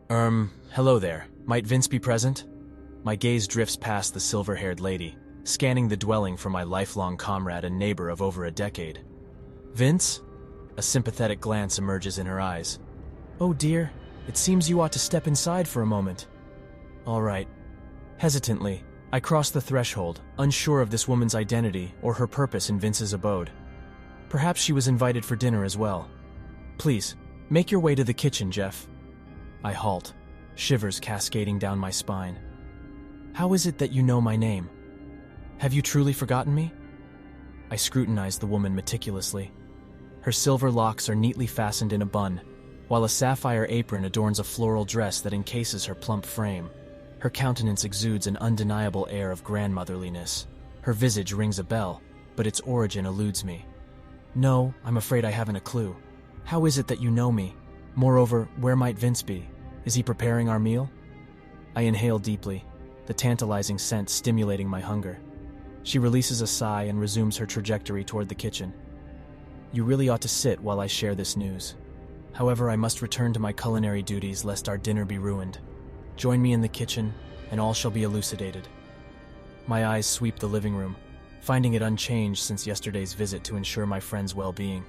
Hello there. Might Vince be present? My gaze drifts past the silver-haired lady, scanning the dwelling for my lifelong comrade and neighbor of over a decade. Vince? A sympathetic glance emerges in her eyes. Oh dear, it seems you ought to step inside for a moment. All right. Hesitantly, I cross the threshold, unsure of this woman's identity or her purpose in Vince's abode. Perhaps she was invited for dinner as well. Please, make your way to the kitchen, Jeff. I halt, shivers cascading down my spine. How is it that you know my name? Have you truly forgotten me? I scrutinize the woman meticulously. Her silver locks are neatly fastened in a bun, while a sapphire apron adorns a floral dress that encases her plump frame. Her countenance exudes an undeniable air of grandmotherliness. Her visage rings a bell, but its origin eludes me. No, I'm afraid I haven't a clue. How is it that you know me? Moreover, where might Vince be? Is he preparing our meal? I inhale deeply, the tantalizing scent stimulating my hunger. She releases a sigh and resumes her trajectory toward the kitchen. You really ought to sit while I share this news. However, I must return to my culinary duties lest our dinner be ruined. Join me in the kitchen, and all shall be elucidated. My eyes sweep the living room, finding it unchanged since yesterday's visit to ensure my friend's well-being.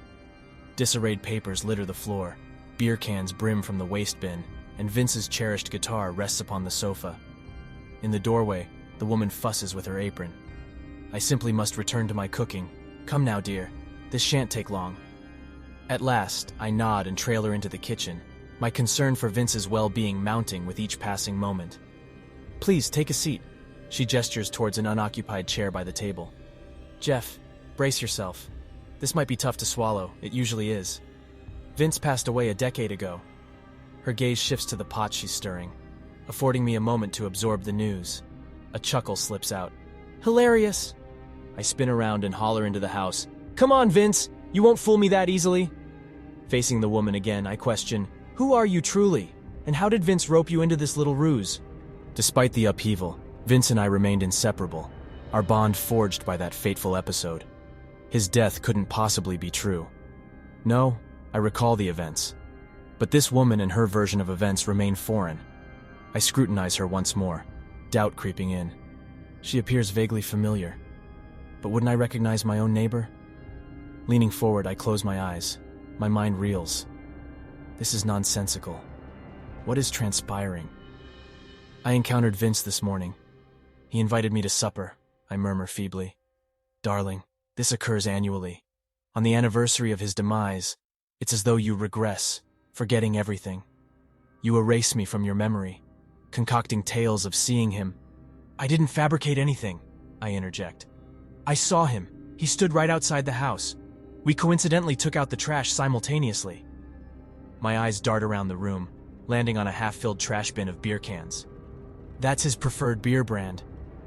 Disarrayed papers litter the floor, beer cans brim from the waste bin, and Vince's cherished guitar rests upon the sofa. In the doorway, the woman fusses with her apron. I simply must return to my cooking. Come now, dear. This shan't take long. At last, I nod and trail her into the kitchen, my concern for Vince's well-being mounting with each passing moment. Please, take a seat. She gestures towards an unoccupied chair by the table. Jeff, brace yourself. This might be tough to swallow, it usually is. Vince passed away a decade ago. Her gaze shifts to the pot she's stirring, affording me a moment to absorb the news. A chuckle slips out. Hilarious! I spin around and holler into the house. Come on, Vince! You won't fool me that easily! Facing the woman again, I question, who are you truly? And how did Vince rope you into this little ruse? Despite the upheaval, Vince and I remained inseparable, our bond forged by that fateful episode. His death couldn't possibly be true. No, I recall the events. But this woman and her version of events remain foreign. I scrutinize her once more, doubt creeping in. She appears vaguely familiar. But wouldn't I recognize my own neighbor? Leaning forward, I close my eyes. My mind reels. This is nonsensical. What is transpiring? I encountered Vince this morning. He invited me to supper, I murmur feebly. Darling, this occurs annually. On the anniversary of his demise, it's as though you regress, forgetting everything. You erase me from your memory, concocting tales of seeing him. I didn't fabricate anything, I interject. I saw him. He stood right outside the house. We coincidentally took out the trash simultaneously. My eyes dart around the room, landing on a half-filled trash bin of beer cans. That's his preferred beer brand.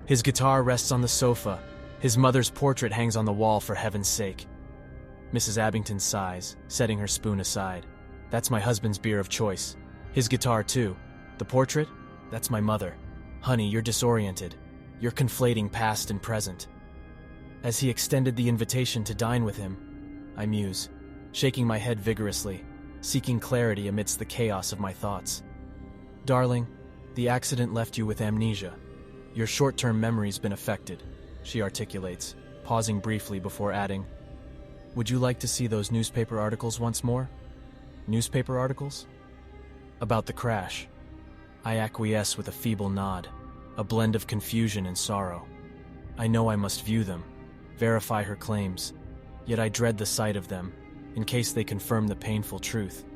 His guitar rests on the sofa. His mother's portrait hangs on the wall, for heaven's sake. Mrs. Abington sighs, setting her spoon aside. That's my husband's beer of choice. His guitar, too. The portrait? That's my mother. Honey, you're disoriented. You're conflating past and present. As he extended the invitation to dine with him, I muse, shaking my head vigorously, seeking clarity amidst the chaos of my thoughts. Darling, the accident left you with amnesia. Your short-term memory's been affected, she articulates, pausing briefly before adding, would you like to see those newspaper articles once more? Newspaper articles? About the crash. I acquiesce with a feeble nod, a blend of confusion and sorrow. I know I must view them, verify her claims, yet I dread the sight of them, in case they confirm the painful truth.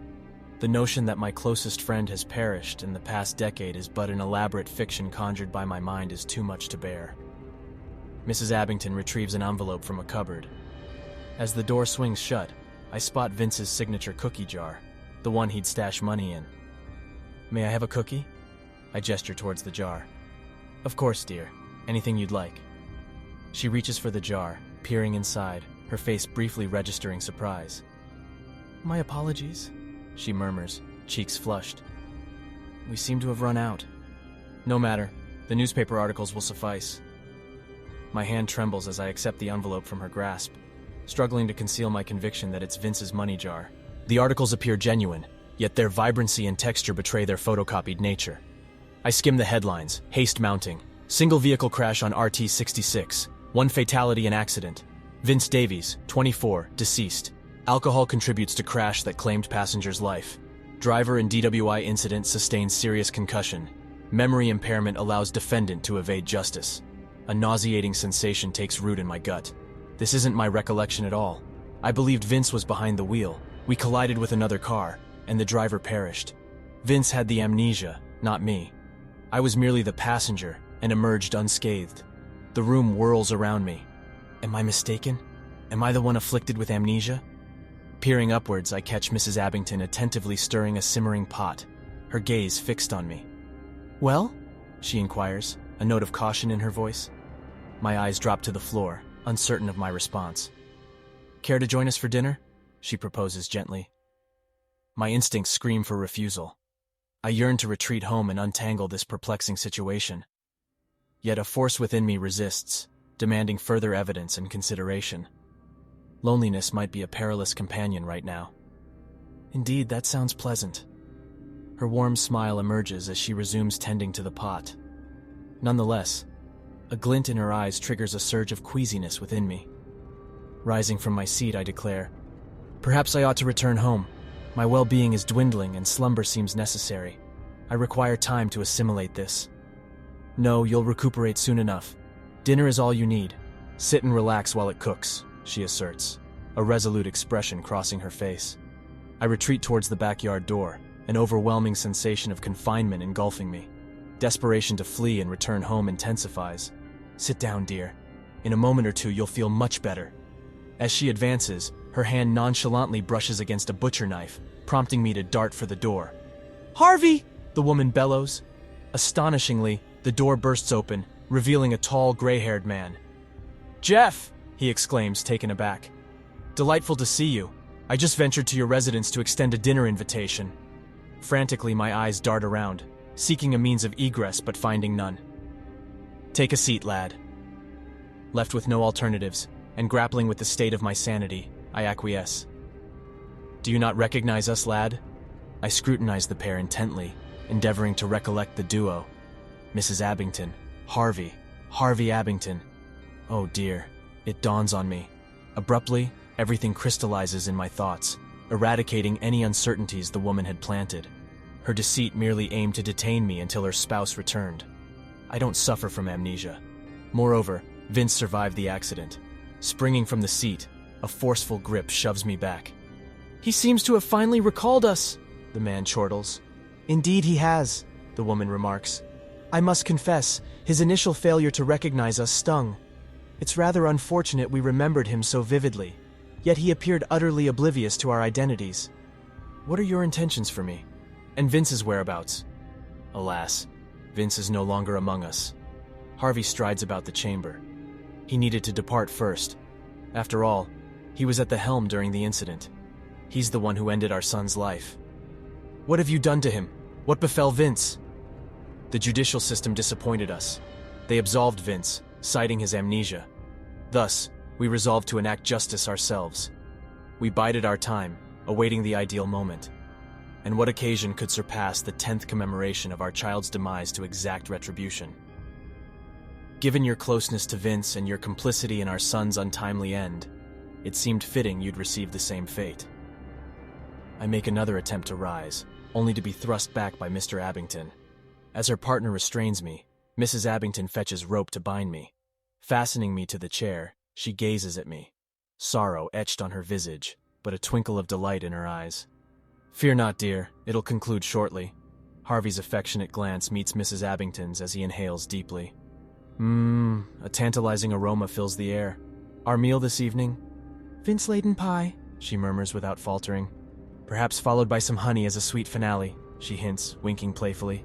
The notion that my closest friend has perished in the past decade is but an elaborate fiction conjured by my mind is too much to bear. Mrs. Abington retrieves an envelope from a cupboard. As the door swings shut, I spot Vince's signature cookie jar, the one he'd stash money in. May I have a cookie? I gesture towards the jar. Of course, dear. Anything you'd like. She reaches for the jar, peering inside, her face briefly registering surprise. My apologies, she murmurs, cheeks flushed. We seem to have run out. No matter, the newspaper articles will suffice. My hand trembles as I accept the envelope from her grasp, struggling to conceal my conviction that it's Vince's money jar. The articles appear genuine, yet their vibrancy and texture betray their photocopied nature. I skim the headlines: haste mounting, single vehicle crash on RT-66, 1 fatality and accident. Vince Davies, 24, deceased. Alcohol contributes to crash that claimed passenger's life. Driver in DWI incident sustains serious concussion. Memory impairment allows defendant to evade justice. A nauseating sensation takes root in my gut. This isn't my recollection at all. I believed Vince was behind the wheel. We collided with another car, and the driver perished. Vince had the amnesia, not me. I was merely the passenger and emerged unscathed. The room whirls around me. Am I mistaken? Am I the one afflicted with amnesia? Peering upwards, I catch Mrs. Abington attentively stirring a simmering pot, her gaze fixed on me. "Well?" she inquires, a note of caution in her voice. My eyes drop to the floor, uncertain of my response. "Care to join us for dinner?" she proposes gently. My instincts scream for refusal. I yearn to retreat home and untangle this perplexing situation. Yet a force within me resists, demanding further evidence and consideration. Loneliness might be a perilous companion right now. Indeed, that sounds pleasant. Her warm smile emerges as she resumes tending to the pot. Nonetheless, a glint in her eyes triggers a surge of queasiness within me. Rising from my seat, I declare, "Perhaps I ought to return home. My well-being is dwindling and slumber seems necessary. I require time to assimilate this." "No, you'll recuperate soon enough. Dinner is all you need. Sit and relax while it cooks," she asserts, a resolute expression crossing her face. I retreat towards the backyard door, an overwhelming sensation of confinement engulfing me. Desperation to flee and return home intensifies. "Sit down, dear. In a moment or two you'll feel much better." As she advances, her hand nonchalantly brushes against a butcher knife, prompting me to dart for the door. "Harvey!" the woman bellows. Astonishingly, the door bursts open, revealing a tall, gray-haired man. "Jeff!" he exclaims, taken aback. "Delightful to see you. I just ventured to your residence to extend a dinner invitation." Frantically, my eyes dart around, seeking a means of egress but finding none. "Take a seat, lad." Left with no alternatives, and grappling with the state of my sanity, I acquiesce. "Do you not recognize us, lad?" I scrutinize the pair intently, endeavoring to recollect the duo. Mrs. Abington, Harvey Abington. Oh dear, it dawns on me. Abruptly, everything crystallizes in my thoughts, eradicating any uncertainties the woman had planted. Her deceit merely aimed to detain me until her spouse returned. I don't suffer from amnesia. Moreover, Vince survived the accident. Springing from the seat, a forceful grip shoves me back. "He seems to have finally recalled us," the man chortles. "Indeed he has," the woman remarks. "I must confess, his initial failure to recognize us stung. It's rather unfortunate we remembered him so vividly, yet he appeared utterly oblivious to our identities. What are your intentions for me? And Vince's whereabouts?" Alas, Vince is no longer among us. Harvey strides about the chamber. He needed to depart first. After all, he was at the helm during the incident. He's the one who ended our son's life. "What have you done to him? What befell Vince?" The judicial system disappointed us. They absolved Vince, citing his amnesia. Thus, we resolved to enact justice ourselves. We bided our time, awaiting the ideal moment. And what occasion could surpass the 10th commemoration of our child's demise to exact retribution? Given your closeness to Vince and your complicity in our son's untimely end, it seemed fitting you'd receive the same fate. I make another attempt to rise, only to be thrust back by Mr. Abington. As her partner restrains me, Mrs. Abington fetches rope to bind me. Fastening me to the chair, she gazes at me, sorrow etched on her visage, but a twinkle of delight in her eyes. "Fear not, dear, it'll conclude shortly." Harvey's affectionate glance meets Mrs. Abington's as he inhales deeply. A tantalizing aroma fills the air. "Our meal this evening?" "Vince-laden pie," she murmurs without faltering. "Perhaps followed by some honey as a sweet finale," she hints, winking playfully.